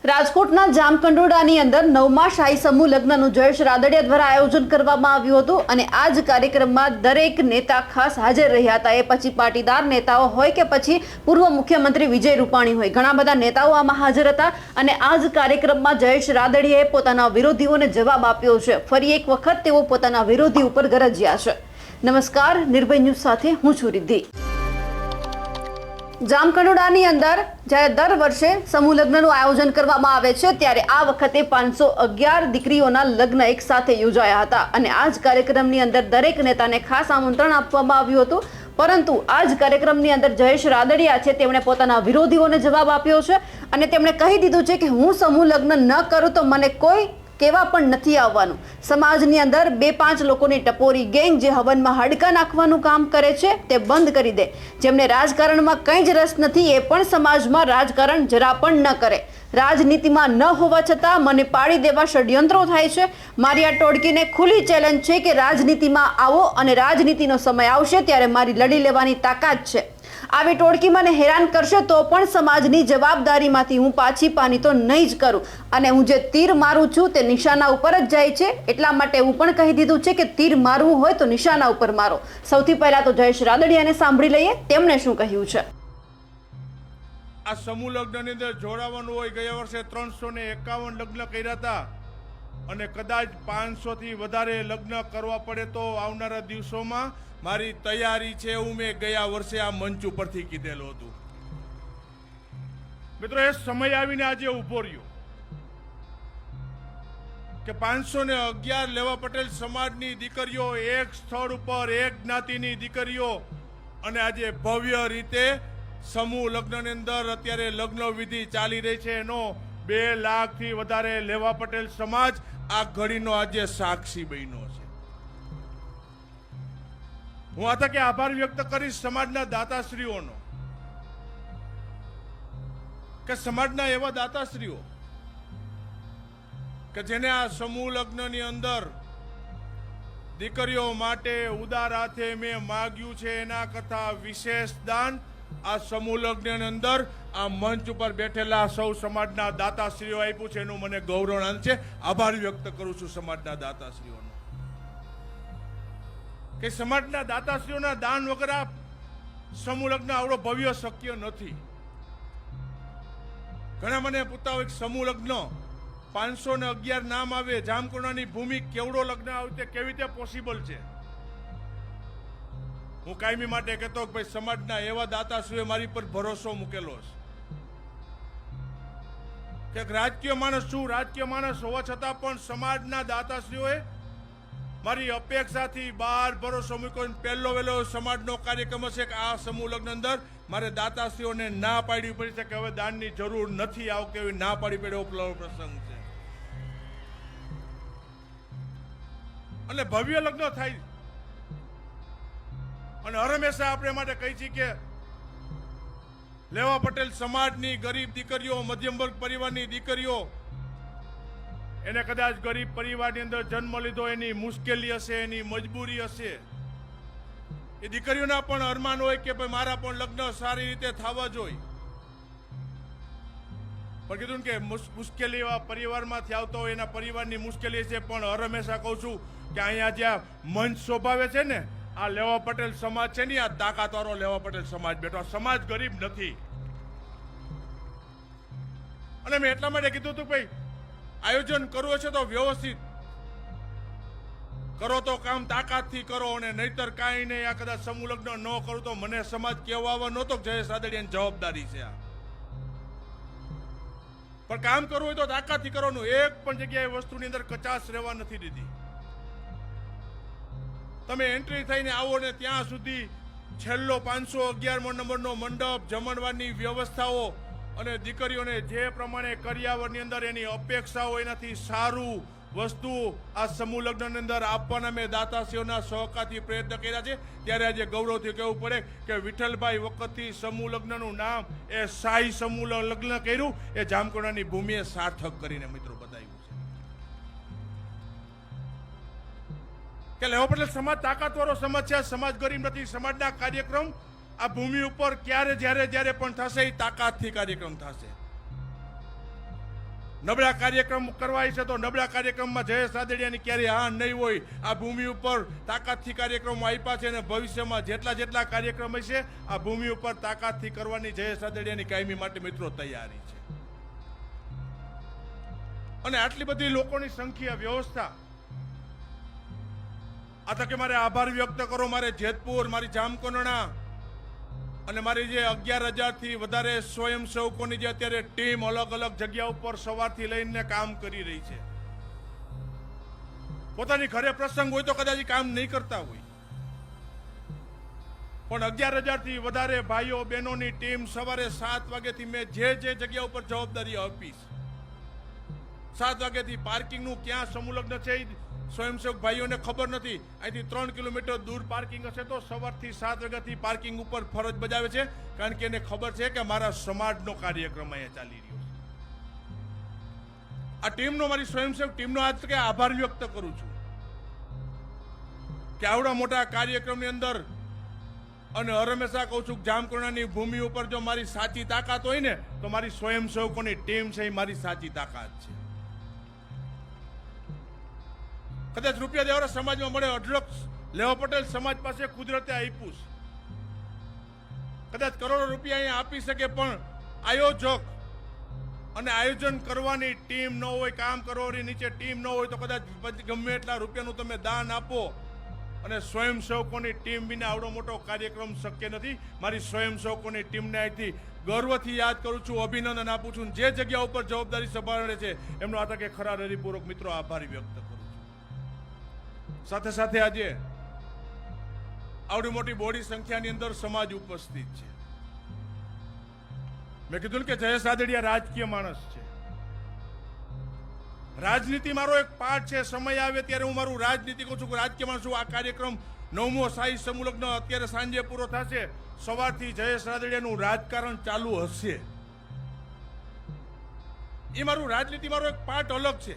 રાજકોટના જામકંડોળાની અંદર 9મા શાહી સમૂહ લગ્નનું જયેશ રાદડિયા દ્વારા આયોજન કરવામાં આવ્યું હતું અને આ જ કાર્યક્રમમાં દરેક નેતા ખાસ હાજર રહ્યા હતા। એ પછી પાટીદાર નેતાઓ હોય કે પછી પૂર્વ મુખ્યમંત્રી વિજય રૂપાણી હોય, ઘણા બધા નેતાઓ આમાં હાજર હતા અને આ જ કાર્યક્રમમાં જયેશ રાદડિયાએ પોતાના વિરોધીઓને જવાબ આપ્યો છે। ફરી એક વખત તેઓ પોતાના વિરોધી ઉપર ગરજ્યા છે। નમસ્કાર, નિર્ભય ન્યૂઝ સાથે હું છું રિદ્ધિ। જામકંડોળાની અંદર જ્યારે દર વર્ષે સમૂહ લગ્નનું આયોજન કરવામાં આવે છે ત્યારે આ વખતે 511 દીકરીઓના લગ્ન એક સાથે યોજાયા હતા અને આ જ કાર્યક્રમની અંદર દરેક નેતાને ખાસ આમંત્રણ આપવામાં આવ્યું હતું, પરંતુ આ જ કાર્યક્રમની અંદર જયેશ રાદડિયા છે તેમણે પોતાના વિરોધીઓને જવાબ આપ્યો છે અને તેમણે કહી દીધું છે કે હું સમૂહ લગ્ન ન કરું તો મને કોઈ કેવા પણ નથી આવવાનું। સમાજની અંદર 2-5 લોકોની ટપોરી ગેંગ જે હવનમાં હાડકા નાખવાનું કામ કરે છે તે બંધ કરી દે। જેમને રાજકારણમાં કંઈ જ રસ નથી એ પણ સમાજમાં રાજકારણ જરા પણ ન કરે। રાજનીતિમાં ન હોવા છતાં મને પાડી દેવા ષડયંત્રો થાય છે। મારી આ ટોળકીને ખુલ્લી ચેલેન્જ છે કે રાજનીતિમાં આવો અને રાજનીતિનો સમય આવશે ત્યારે મારી લડી લેવાની તાકાત છે। આવી ટોળકી મને હેરાન કરશે તો પણ સમાજની જવાબદારીમાંથી હું પાછી પાની તો નહીં જ કરું અને હું જે તીર મારું છું તે નિશાના ઉપર જ જાય છે। એટલા માટે હું પણ કહી દીધું છે કે તીર મારવું હોય તો નિશાના ઉપર મારો। સૌથી પહેલા તો જયેશ રાદડિયાને સાંભળી લઈએ તેમણે શું કહ્યું છે। આ સમૂહ લગ્નની અંદર જોડાવાનું હોય, ગયા વર્ષે 351 લગ્ન કર્યા હતા અને કદાચ 500 થી વધારે લગ્ન કરવા પડે તો આવનારા દિવસોમાં મારી તૈયારી છે એવું મેં ગયા વર્ષે આ મંચ ઉપરથી કીધેલું હતું। મિત્રો, એ સમય આવીને આજે ઉભો રહ્યો કે 511 લેવા પટેલ સમાજની દીકરીઓ એક સ્થળ ઉપર, એક જ્ઞાતિની દીકરીઓ અને આજે ભવ્ય રીતે સમૂહ લગ્નની અંદર અત્યારે લગ્ન વિધિ ચાલી રહી છે એનો 2 લાખથી વધારે લેવા પટેલ સમાજ આ ઘડીનો આજે સાક્ષી બન્યો છે। હું આ તકે આભાર વ્યક્ત કરીશ સમાજના દાતાશ્રીઓનો કે સમાજના એવા દાતાશ્રીઓ કે જેને આ સમૂહ લગ્નની અંદર દીકરીઓ માટે ઉદાર હાથે મેં માગ્યું છે એના કરતા વિશેષ દાન આ સમૂહ લગ્નની અંદર આ મંચ ઉપર બેઠેલા સૌ સમાજના દાતાશ્રીઓ આપ્યું છે એનું મને ગૌરવ છે। આભાર વ્યક્ત કરું છું સમાજના દાતાશ્રીઓનો કે સમાજના દાતાશ્રીઓના દાન વગર આ સમૂહ લગ્ન આવડો ભવ્ય શક્ય નથી। ઘણા મને પૂછતા હોય સમૂહ લગ્ન 511 નામ આવે, જામકંડોળાની ભૂમિ કેવડો લગ્ન આવે કેવી રીતે પોસિબલ છે? હું કાયમી માટે કહેતો કે ભાઈ સમાજના એવા દાતાશ્રીઓએ મારી પર ભરોસો મૂકેલો છે કે રાજકીય માણસ છું, રાજકીય માણસ હોવા છતાં પણ સમાજના દાતાશ્રીઓએ મારી અપેક્ષાથી બહાર ભરોસો મૂક્યો। પહેલો વહેલો સમાજનો કાર્યક્રમ હશે કે આ સમૂહ લગ્ન અંદર મારે દાતાશ્રીઓને ના પાડવી પડી છે કે હવે દાનની જરૂર નથી આવતી એવી ના પાડી પડે એવો પ્રસંગ છે અને ભવ્ય લગ્ન થાય અને હંમેશા આપણે માટે કહી છીએ કે લેવા પટેલ સમાજની ગરીબ દીકરીઓ, મધ્યમ વર્ગ પરિવારની દીકરીઓ, એને કદાચ ગરીબ પરિવારની અંદર જન્મ લીધો એની મુશ્કેલી હશે, એની મજબૂરી હશે, એ દીકરીઓના પણ અરમાન હોય કે ભાઈ મારા પણ લગ્ન સારી રીતે થવા જોઈએ, પણ કીધું કે મુશ્કેલી એવા પરિવારમાંથી આવતો હોય એના પરિવારની મુશ્કેલી છે। પણ હંમેશા કહું છું કે અહીંયા જ્યાં મંચ શોભાવે છે ને આ લેવા પટેલ સમાજ છે ને, આ તાકાતવાળો લેવા પટેલ સમાજ બેઠો, સમાજ ગરીબ નથી। અને મેં એટલા માટે કીધું હતું ભાઈ આયોજન કરવું છે તો વ્યવસ્થિત કરો તો કામ તાકાતથી કરો અને નહીતર કાંઈ નહીં। આ કદાચ સમૂહ લગ્ન ન કરું તો મને સમાજ કહેવા આવવા નહોતો જયેશ રાદડિયાની જવાબદારી છે આ, પણ કામ કરવું હોય તો તાકાતથી કરવાનું। એક પણ જગ્યાએ વસ્તુની અંદર કચાશ રહેવા નથી દીધી। તમે એન્ટ્રી થઈને આવો ને ત્યાં સુધી છેલ્લો 511મો નંબરનો મંડપ, જમણવારની વ્યવસ્થાઓ અને દીકરીઓને જે પ્રમાણે કરિયાવરની અંદર એની અપેક્ષાઓ એનાથી સારું વસ્તુ આ સમૂહ લગ્નની અંદર આપવાના મેં દાતાશ્રીઓના સહકારથી પ્રયત્ન કર્યા છે। ત્યારે આજે ગૌરવથી કહેવું પડે કે વિઠ્ઠલભાઈ વખતથી સમૂહ લગ્નનું નામ એ શાહી સમૂહ લગ્ન કર્યું એ જામકંડોળાની ભૂમિએ સાર્થક કરીને મિત્રો બતાવ્યું છે કે લેવા પટેલ સમાજ તાકાતવાળો સમાજ છે, સમાજ ગરીબ નથી। સમાજના કાર્યક્રમ આ ભૂમિ ઉપર ક્યારે જ્યારે પણ થશે એ તાકાતથી કાર્યક્રમ થશે। નબળા કાર્યક્રમ કરવાય છે તો નબળા કાર્યક્રમમાં જયેશ રાદડિયાની ક્યારેય હા નહીં હોય. આ ભૂમિ ઉપર તાકાતથી કાર્યક્રમો આપ્યા છે અને ભવિષ્યમાં જેટલા કાર્યક્રમ હશે આ ભૂમિ ઉપર તાકાતથી કરવાની જયેશ રાદડિયાની કાયમી માટે મિત્રો તૈયારી છે. અને આટલી બધી લોકોની સંખ્યા વ્યવસ્થા આ તકે મારે આભાર વ્યક્ત કરો મારે જેતપુર, મારી જામકંડોરણા અને મારી જે 11,000 થી વધારે સ્વયંસેવકોની જે અત્યારે ટીમ અલગ અલગ જગ્યા ઉપર સવારથી લઈને કામ કરી રહી છે. પોતાની ઘરે પ્રસંગ હોય તો કદાચ કામ નહીં કરતા હોય, પણ 11,000 થી વધારે ભાઈઓ બહેનોની ટીમ સવારે 7 વાગ્યાથી મેં જે જગ્યા ઉપર જવાબદારી આપીશ, 7 વાગ્યાથી પાર્કિંગનું ક્યાં સમૂહલગ્ન છે સ્વયંસેવક ભાઈઓને ખબર નથી. અહીંથી 3 કિલોમીટર દૂર પાર્કિંગ હશે તો સવારથી 7 વાગ્યાથી પાર્કિંગ ઉપર ફરજ બજાવે છે, કારણ કે એને ખબર છે કે મારા સમાજનો કાર્યક્રમ અહીંયા ચાલી રહ્યો છે. આ ટીમનો, મારી સ્વયંસેવક ટીમનો આજ તકે આભાર વ્યક્ત કરું છું કે આવડા મોટા કાર્યક્રમની અંદર, અને હંમેશા કહું છું જામકંડોરણાની ભૂમિ ઉપર જો મારી સાચી તાકાત હોય ને તો મારી સ્વયંસેવકોની ટીમ છે એ મારી સાચી તાકાત છે. કદાચ રૂપિયા દેવાળા સમાજમાં મળે, અઢળક લેવા પટેલ સમાજ પાસે કુદરતે આપ્યું છે, કદાચ કરોડો રૂપિયા અહીંયા આપી શકે, પણ આયોજક અને આયોજન કરવાની ટીમ ન હોય, કામ કરવાની નીચે ટીમ ન હોય તો કદાચ ગમે એટલા રૂપિયાનું તમે દાન આપો અને સ્વયંસેવકોની ટીમ વિના આવડો મોટો કાર્યક્રમ શક્ય નથી. મારી સ્વયંસેવકોની ટીમને અહીંથી ગર્વથી યાદ કરું છું, અભિનંદન આપું છું. જે જગ્યા ઉપર જવાબદારી સંભાળે છે એમનો આ તકે ખરા હૃદયપૂર્વક મિત્રો આભાર વ્યક્ત કરું છું. સાથે સાથે આજે આવડી મોટી બોડી સંખ્યાની અંદર સમાજ ઉપસ્થિત છે. મેં કીધું કે જયેશ રાદડિયા રાજકીય માણસ છે, રાજનીતિ મારો એક પાર્ટ છે. સમય આવે ત્યારે હું મારું રાજનીતિ કહું છું કે રાજકીય માણસ છું. આ કાર્યક્રમ 9મો શાહી સમૂહલગ્ન અત્યારે સાંજે પૂરો થશે, સવારથી જયેશ રાદડિયાનું રાજકારણ ચાલુ હશે. એ મારું રાજનીતિ મારો એક પાર્ટ અલગ છે.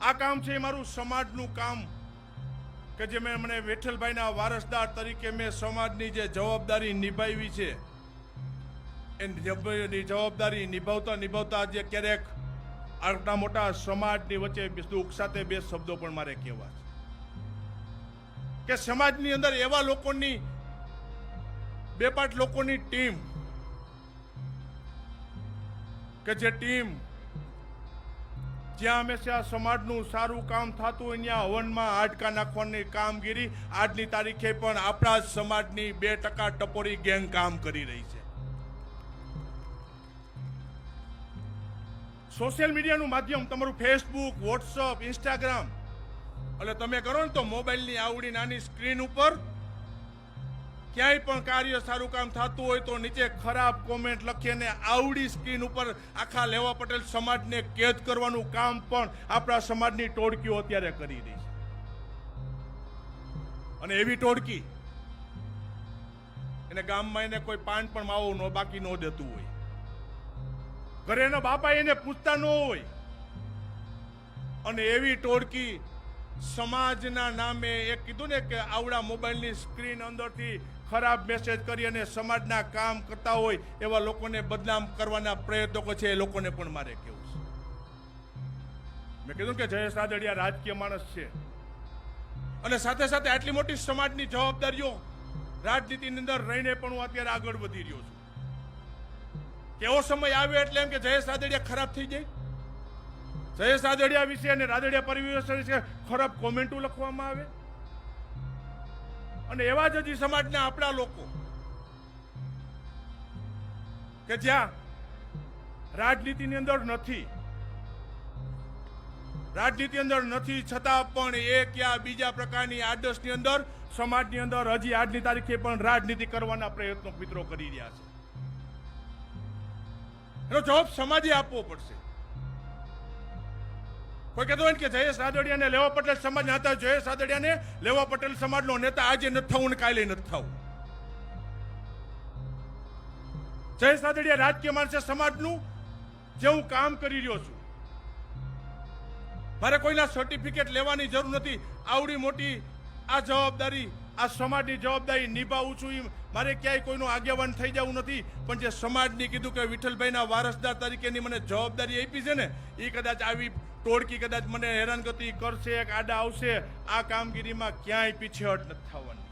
આ કામ છે એ મારું સમાજનું કામ, કે જે મેં મને વિઠ્ઠલભાઈના વારસદાર તરીકે મેં સમાજની જે જવાબદારી નિભાવી છે એ જવાબદારી નિભાવતા આજે ક્યારેક આટલા મોટા સમાજની વચ્ચે દુઃખ સાથે 2 શબ્દો પણ મારે કહેવા છે કે સમાજની અંદર એવા લોકોની 2-5 લોકોની ટીમ, કે જે ટીમ જ્યાં હંમેશા સમાજનું સારું કામ થતું હોય ત્યાં હવનમાં હાડકા નાખવાની કામગીરી આજની તારીખે પણ આપણા જ સમાજની 2% ટપોરી ગેંગ કામ કરી રહી છે. સોશિયલ મીડિયાનું માધ્યમ તમારું ફેસબુક, વોટ્સઅપ, ઇન્સ્ટાગ્રામ, એટલે તમે કરો ને તો મોબાઈલની આવડી નાની સ્ક્રીન ઉપર ક્યાંય પણ કાર્ય સારું કામ થતું હોય તો નીચે ખરાબ કોમેન્ટ લખીને આવડી સ્ક્રીન ઉપર આખા લેવા પટેલ સમાજને કેદ કરવાનું કામ પણ આપણા સમાજની ટોળકીઓ અત્યારે કરી રહી છે. અને એવી ટોળકી એને ગામમાં એને કોઈ પાન પણ માવો બાકી ન દેતું હોય, ઘરે એના બાપા એને પૂછતા ન હોય, અને એવી ટોળકી સમાજના નામે એક કીધું ને કે આવડા મોબાઈલની સ્ક્રીન અંદરથી ખરાબ મેસેજ કરી અને સમાજના કામ કરતા હોય એવા લોકોને બદનામ કરવાના પ્રયત્નો છે. એ લોકોને પણ મારે કહેવું છે. મેં કીધું કે જયેશ રાદડિયા રાજકીય માણસ છે, અને સાથે સાથે આટલી મોટી સમાજની જવાબદારીઓ રાજનીતિની અંદર રહીને પણ હું અત્યારે આગળ વધી રહ્યો છું. કેવો સમય આવે એટલે એમ કે જયેશ રાદડિયા ખરાબ થઈ જાય, જયેશ રાદડિયા વિશે અને રાદડિયા પરિવાર વિશે ખરાબ કોમેન્ટો લખવામાં આવે, અને એવા જ હજી સમાજના આપણા લોકો કે જ્યાં રાજનીતિની અંદર નથી, છતાં પણ એક યા બીજા પ્રકારની આદર્શની અંદર સમાજની અંદર હજી આજની તારીખે પણ રાજનીતિ કરવાના પ્રયત્નો મિત્રો કરી રહ્યા છે. એનો જવાબ સમાજે આપવો પડશે. કોઈ કહેતો હોય કે જયેશ રાદડિયાને લેવા પટેલ સમાજના હતા, જયેશ રાદડિયાને લેવા પટેલ સમાજનો નેતા આજે નથી થવું ને કાલે નથી થવું. જયેશ રાદડિયા રાજકીય માણસે સમાજનું જે હું કામ કરી રહ્યો છું, મારે કોઈના સર્ટિફિકેટ લેવાની જરૂર નથી. આવડી મોટી આ જવાબદારી આ સમાજની જવાબદારી નિભાવું છું. મારે ક્યાંય કોઈનું આગેવાન થઈ જવું નથી, પણ જે સમાજની કીધું કે વિઠ્ઠલભાઈના વારસદાર તરીકેની મને જવાબદારી આપી છે ને, એ કદાચ આવી ટોળકી કદાચ મને હેરાનગતિ કરશે, આડા આવશે, આ કામગીરીમાં ક્યાંય પીછેહટ નથી થવાની.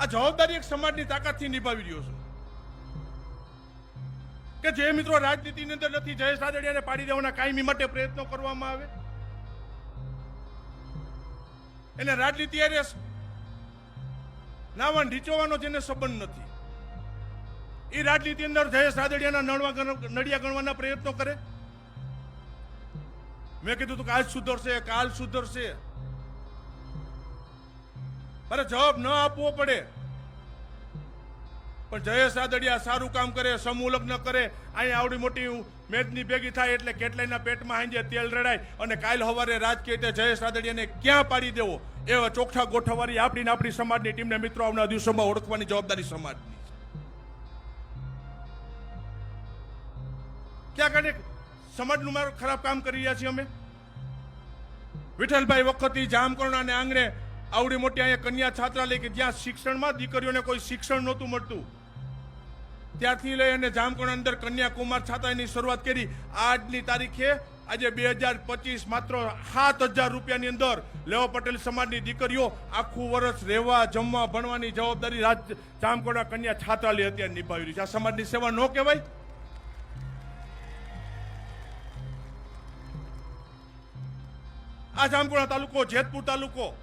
આ જવાબદારી એક સમાજની તાકાતથી નિભાવી રહ્યો છું. કે જે મિત્રો રાજનીતિની અંદર નથી, જયેશ રાદડિયાને પાડી દેવાના કાયમી માટે પ્રયત્નો કરવામાં આવે, એને રાજનીતિ અરે નાવા ઢીચોવાનો જેને સંબંધ નથી, એ રાજનીતિ અંદર જયેશ રાદડિયાના નડિયા ગણવાના પ્રયત્નો કરે. મેં કીધું તું આજ સુધરશે, કાલ સુધરશે, મારે જવાબ ન આપવો પડે, પણ જયેશ રાદડિયા સારું કામ કરે, સમૂહ લગ્ન કરે, અહીંયા આવડી મોટી મેદની ભેગી થાય એટલે કેટલાયના પેટમાં હાંજે તેલ રેડાય, અને કાલ સવારે રાજકીય રીતે જયેશ રાદડિયાને ક્યાં પાડી દેવો એવા ચોખ્ઠા ગોઠવવાની આપણી સમાજની ટીમને મિત્રો આવનારા દિવસોમાં ઓળખવાની જવાબદારી સમાજની છે. ક્યાં કાને સમાજનું મારું ખરાબ કામ કરી રહ્યા છીએ અમે. વિઠ્ઠલભાઈ વખતથી જામકરણાને આંગણે આવડી મોટી અહીંયા કન્યા છાત્રાલય કે જ્યાં શિક્ષણમાં દીકરીઓને કોઈ શિક્ષણ નહોતું મળતું, ત્યારથી લઈ અને જામકરણા અંદર કન્યાકુમાર છાત્રાલયની શરૂઆત કરી. આજની તારીખે આજે 2025 માત્ર 7,000 રૂપિયાની અંદર લેવા પટેલ સમાજની દીકરીઓ આખું વર્ષ રહેવા, જમવા, ભણવાની જવાબદારી જામકરણા કન્યા છાત્રાલય અત્યારે નિભાવી રહી છે. આ સમાજની સેવા ન કહેવાય? આ જામકરણા તાલુકો, જેતપુર તાલુકો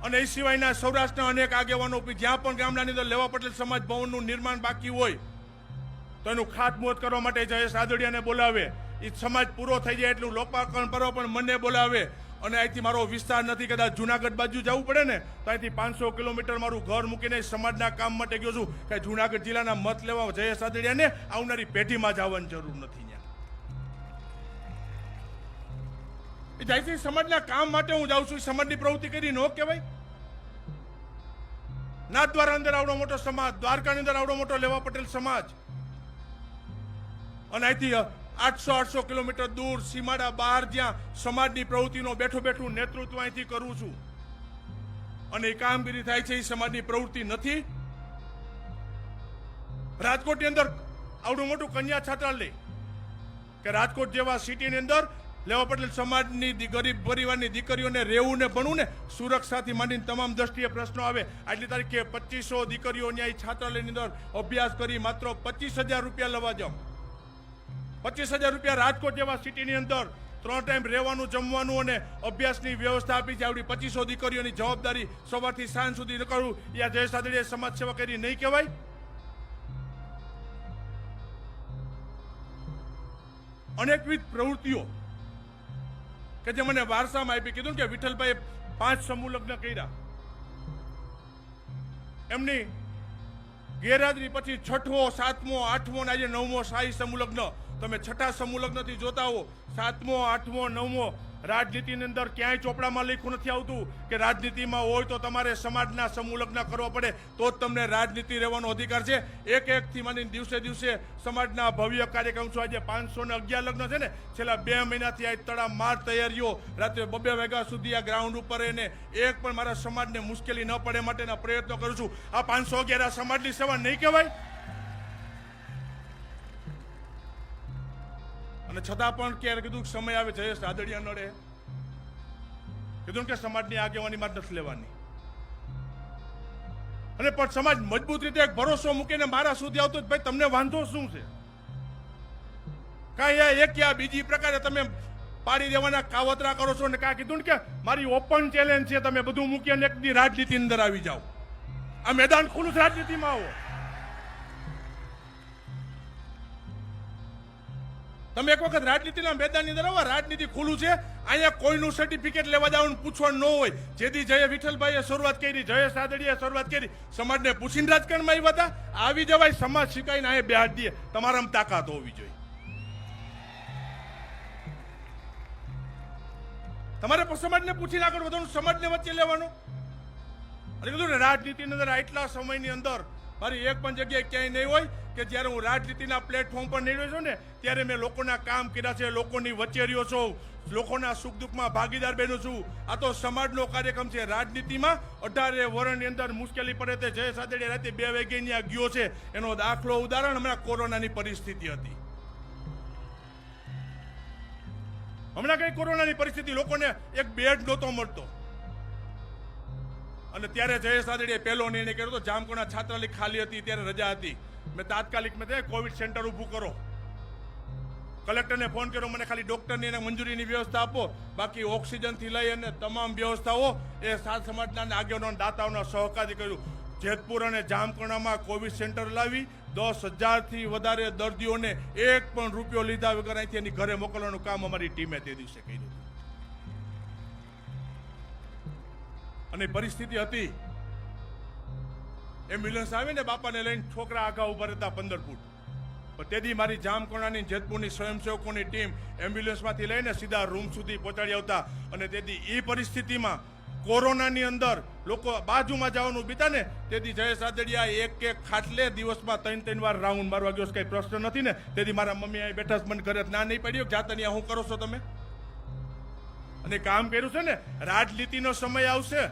અને એ સિવાયના સૌરાષ્ટ્રના અનેક આગેવાનો જ્યાં પણ ગામડાની અંદર લેવા પટેલ સમાજ ભવનનું નિર્માણ બાકી હોય તો એનું ખાતમુહૂર્ત કરવા માટે જયેશ રાદડિયાને બોલાવે. એ સમાજ પૂરો થઈ જાય એટલું લોકાર્પણ કરવા પણ મને બોલાવે. અને અહીંથી મારો વિસ્તાર નથી, કદાચ જુનાગઢ બાજુ જવું પડે ને તો અહીંથી 500 કિલોમીટર મારું ઘર મૂકીને સમાજના કામ માટે ગયો છું. કે જુનાગઢ જિલ્લાના મત લેવા જયેશ રાદડિયાને આવનારી પેઢીમાં જવાની જરૂર નથી. સમાજના કામ માટે હું જાઉં છું, સમાજની પ્રવૃત્તિ કરી ન કહેવાય? નાથદ્વારા અંદર આવડો મોટો સમાજ, દ્વારકાની અંદર આવડો મોટો લેવા પટેલ સમાજ, અને અહીંથી 800 કિલોમીટર દૂર સીમાડા બહાર જ્યાં સમાજની પ્રવૃત્તિનો બેઠું નેતૃત્વ અહીંથી કરું છું, અને એ કામગીરી થાય છે, એ સમાજની પ્રવૃત્તિ નથી. રાજકોટની અંદર આવડું મોટું કન્યા છાત્રાલય કે રાજકોટ જેવા સિટીની અંદર લેવા પટેલ સમાજની ગરીબ પરિવારની દીકરીઓને રહેવું ને ભણવું ને સુરક્ષાથી માંડીને તમામ દ્રષ્ટિએ પ્રશ્નો આવે. આજની તારીખે 2500 દીકરીઓ ન્યાય છાત્રાલયની અંદર અભ્યાસ કરી માત્ર 25,000 રૂપિયા લેવા જાવ. 25,000 રૂપિયા રાજકોટ જેવા સિટીની અંદર 3 ટાઈમ રહેવાનું, જમવાનું અને અભ્યાસની વ્યવસ્થા આપી છે. આવડી 2500 દીકરીઓની જવાબદારી સવારથી સાંજ સુધી કરવું, યા જયેશ રાદડિયાએ સમાજ સેવા કરી નહીં કહેવાય? અનેકવિધ પ્રવૃત્તિઓ કે જે મને વારસામાં આપી. કીધું કે વિઠ્ઠલભાઈએ 5 સમૂહ લગ્ન કર્યા, એમની ગેરહાજરી પછી 6મો, 7મો, 8મો અને આજે 9મો શાહી સમૂહ લગ્ન. તમે 6ઠા સમૂહ લગ્નથી જોતા હો, 7મો, 8મો, 9મો રાજનીતિની અંદર ક્યાંય ચોપડામાં લખ્યું નથી આવતું કે રાજનીતિમાં હોય તો તમારે સમાજના સમૂહ લગ્ન કરવા પડે તો જ તમને રાજનીતિ રહેવાનો અધિકાર છે. એકથી માંડીને દિવસે સમાજના ભવ્ય કાર્યક્રમ છે. આજે 511 લગ્ન છે ને, છેલ્લા 2 મહિનાથી આ તડામાર તૈયારીઓ, રાત્રે 2 વાગ્યા સુધી આ ગ્રાઉન્ડ ઉપર એને એક પણ મારા સમાજને મુશ્કેલી ન પડે માટેના પ્રયત્નો કરું છું. આ 511 સમાજની સેવા નહીં કહેવાય? અને છતાં પણ ક્યારે કીધું સમય આવે જયેશ રાદડિયા નડે, કીધું કે સમાજની આગેવાનીમાં નથી લેવાની. અને પણ સમાજ મજબૂત રીતે એક ભરોસો મૂકીને મારા સુધી આવતો, ભાઈ તમને વાંધો શું છે? કાંઈ એક યા બીજી પ્રકારે તમે પાડી દેવાના કાવતરા કરો છો. ને કાં કીધું કે મારી ઓપન ચેલેન્જ છે, તમે બધું મૂકી અને એકની રાજનીતિ અંદર આવી જાઓ. આ મેદાન ખુલ્લું છે, રાજનીતિમાં આવો. તમે એક વખત રાજનીતિના મેદાનની અંદર આવો, રાજનીતિ ખુલ્લું છે. અહીંયા કોઈનું સર્ટિફિકેટ લેવા જવાનું પૂછવાનું ન હોય. જેથી જય વિઠ્ઠલભાઈએ શરૂઆત કરી, જયેશ રાદડિયાએ શરૂઆત કરી, સમાજને પૂછીને રાજકારણમાં આવ્યા હતા. આવી જવાય, સમાજ શીખાઈને અહીંયા બેહાડી દે. તમારામાં તાકાત હોવી જોઈએ. તમારે સમાજને પૂછીને આગળ વધવાનું, સમાજને વચ્ચે લેવાનો. અને કીધું ને રાજનીતિની અંદર આટલા સમયની અંદર મારી એક પણ જગ્યાએ ક્યાંય નહીં હોય કે જ્યારે હું રાજનીતિના પ્લેટફોર્મ પર નીકળ્યો છું ને ત્યારે મેં લોકોના કામ કર્યા છે, લોકોની વચ્ચે રહ્યો છું, લોકોના સુખ દુઃખમાં ભાગીદાર બન્યો છું. આ તો સમાજનો કાર્યક્રમ છે. રાજનીતિમાં 18 વર્ષની અંદર મુશ્કેલી પડે તે જય સાદડિયા રાતે 2 વાગે ત્યાં ગયો છે એનો દાખલો ઉદાહરણ હમણાં કોરોનાની પરિસ્થિતિ હતી. હમણાં કઈ કોરોનાની પરિસ્થિતિ, લોકોને એક બેડ નહોતો મળતો અને ત્યારે જય સાદડિયાએ પહેલો નિર્ણય કર્યો હતો. જામકોના છાત્રાલય ખાલી હતી, ત્યારે રજા હતી. મેં તાત્કાલિક કોવિડ સેન્ટર ઊભું કરો, કલેક્ટરને ફોન કર્યો, મને ખાલી ડોક્ટરની અને મંજૂરીની વ્યવસ્થા આપો, બાકી ઓક્સિજનથી લઈ અને તમામ વ્યવસ્થાઓ એ સાત સમાજના આગેવાનો દાતાઓના સહકારથી કર્યું. જેતપુર અને જામકરણામાં કોવિડ સેન્ટર લાવી 10,000થી વધારે દર્દીઓને એક પણ રૂપિયો લીધા વગર અહીંથી એની ઘરે મોકલવાનું કામ અમારી ટીમે તે દિવસે કર્યું. અને પરિસ્થિતિ હતી, એમ્બ્યુલન્સ આવે ને બાપાને લઈને છોકરા આગા ઉભા રહેતા 15 ફૂટ, પણ તેથી મારી જામકરણાની જેતપુરની સ્વયંસેવકોની ટીમ એમ્બ્યુલન્સમાંથી લઈને સીધા રૂમ સુધી પહોંચાડી આવતા. અને તેથી એ પરિસ્થિતિમાં કોરોનાની અંદર લોકો બાજુમાં જવાનું બીતા ને, તેથી જય સાદડિયા એક ખાટલે દિવસમાં 3 વાર રાઉન્ડ મારવા ગયો. કઈ પ્રશ્ન નથી ને. તેથી મારા મમ્મી અહીં બેઠા મને ઘરે ના નહીં પડ્યો જાત અહીંયા શું કરો છો તમે, અને કામ કર્યું છે ને. રાજનીતિનો સમય આવશે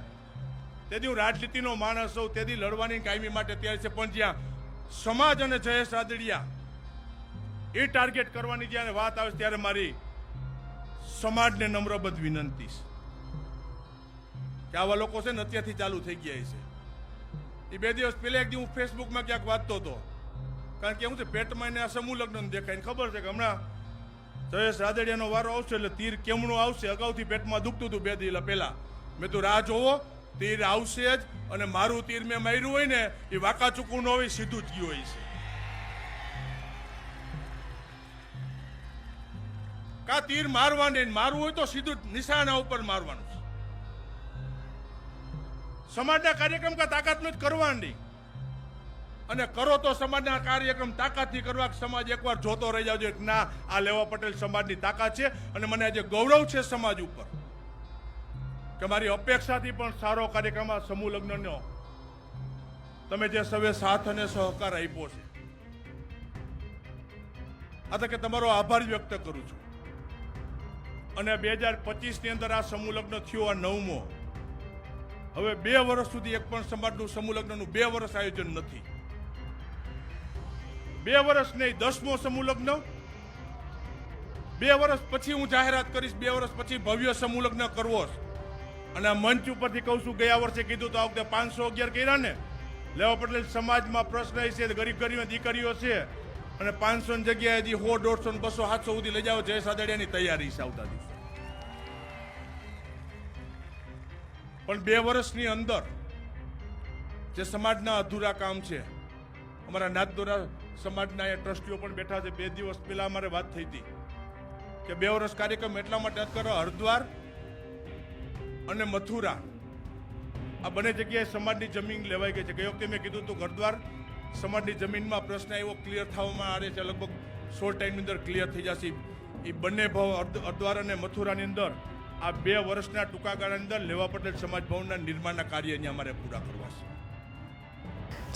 તેથી હું રાજનીતિનો માણસ હોઉં, તેથી લડવાની કાયમી માટે તૈયાર છે. પણ જ્યાં સમાજ અને જય સાદડિયા એ ટાર્ગેટ કરવાની જ્યારે વાત આવે ત્યારે મારી સમાજને નમ્રબદ્ધ વિનંતી છે કે આવા લોકો છે ને અત્યારથી ચાલુ થઈ ગયા છે. એ 2 દિવસ પહેલા એક દી હું ફેસબુકમાં ક્યાંક વાંચતો હતો, કારણ કે હું છે પેટમાં એને આ સમૂહ લગ્ન દેખાય ખબર છે કે હમણાં જય સાદડિયાનો વારો આવશે એટલે તીર કેમણું આવશે. અગાઉથી પેટમાં દુખતું હતું 2 દિવસ પહેલા. મેં તો રાહ જોવો, તીર આવશે જ. અને મારું તીર મેં માર્યું હોય ને એ વાંકા ચૂકવું ન હોય, સીધું જ ગયું હોય છે. કા તીર મારવા નહીં, મારવું હોય તો સીધું નિશાના ઉપર મારવાનું છે. સમાજના કાર્યક્રમ કા તાકાતનું જ કરવાની, અને કરો તો સમાજના કાર્યક્રમ તાકાતથી કરવા. સમાજ એકવાર જોતો રહી જાવ કે ના આ લેવા પટેલ સમાજની તાકાત છે. અને મને આજે ગૌરવ છે સમાજ ઉપર કે મારી અપેક્ષાથી પણ સારો કાર્યક્રમ આ સમૂહ લગ્નનો તમે જે સૌએ સાથ અને સહકાર આપ્યો છે, આ તકે તમારો આભાર વ્યક્ત કરું છું. અને 2025ની અંદર આ સમૂહ લગ્ન થયો, આ 9મો. હવે 2 વર્ષ સુધી એક પણ સમાજનું સમૂહ લગ્નનું 2 વર્ષ આયોજન નથી. 2 વર્ષ નહીં, 10મો સમૂહ લગ્ન. 2 વર્ષ પછી હું જાહેરાત કરીશ, 2 વર્ષ પછી ભવ્ય સમૂહ લગ્ન કરવો છે. અને આ મંચ ઉપરથી કહું છું, ગયા વર્ષે કીધું તો આ વખતે 511 કર્યા ને. લેવા પટેલ સમાજમાં પ્રશ્ન એ છે, ગરીબ ગરીબ દીકરીઓ છે અને 500 ની જગ્યાએ હજી 100, 150, 200, 700 સુધી લઈ જાઓ. જય સાદડિયાની તૈયારી છે આવતા દિવસે. પણ 2 વર્ષની અંદર જે સમાજના અધૂરા કામ છે, અમારા નાથદોરા સમાજના એ ટ્રસ્ટીઓ પણ બેઠા છે. 2 દિવસ પહેલા અમારે વાત થઈ હતી કે 2 વર્ષ કાર્યક્રમ એટલા માટે જ કરો, હરદ્વાર અને મથુરા આ બંને જગ્યાએ સમાજની જમીન લેવાઈ ગઈ છે. ગઈ વખતે મેં કીધું હતું હરદ્વાર સમાજની જમીનમાં પ્રશ્ન એવો ક્લિયર થવામાં આવે છે, લગભગ શોર્ટ ટાઈમની અંદર ક્લિયર થઈ જશે. એ બંને ભાવ હરદ્વાર અને મથુરાની અંદર આ 2 વર્ષના ટૂંકા ગાળાની અંદર લેવા પટેલ સમાજ ભવનના નિર્માણના કાર્યને અમારે પૂરા કરવા છે.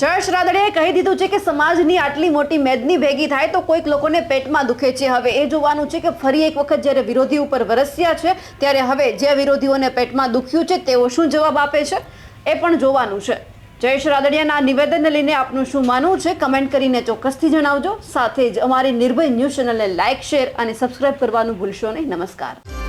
જયેશ રાદડિયાએ કહી દીધું છે કે સમાજની આટલી મોટી મેદની ભેગી થાય તો કોઈક લોકોને પેટમાં દુખે છે. હવે એ જોવાનું છે કે ફરી એક વખત જ્યારે વિરોધી ઉપર વરસ્યા છે ત્યારે હવે જે વિરોધીઓને પેટમાં દુખ્યું છે તેઓ શું જવાબ આપે છે એ પણ જોવાનું છે. જયેશ રાદડિયાના નિવેદનને લઈને આપનું શું માનવું છે કમેન્ટ કરીને ચોક્કસથી જણાવજો. સાથે જ અમારી નિર્ભય ન્યૂઝ ચેનલને લાઇક, શેર અને સબસ્ક્રાઇબ કરવાનું ભૂલશો નહીં. નમસ્કાર.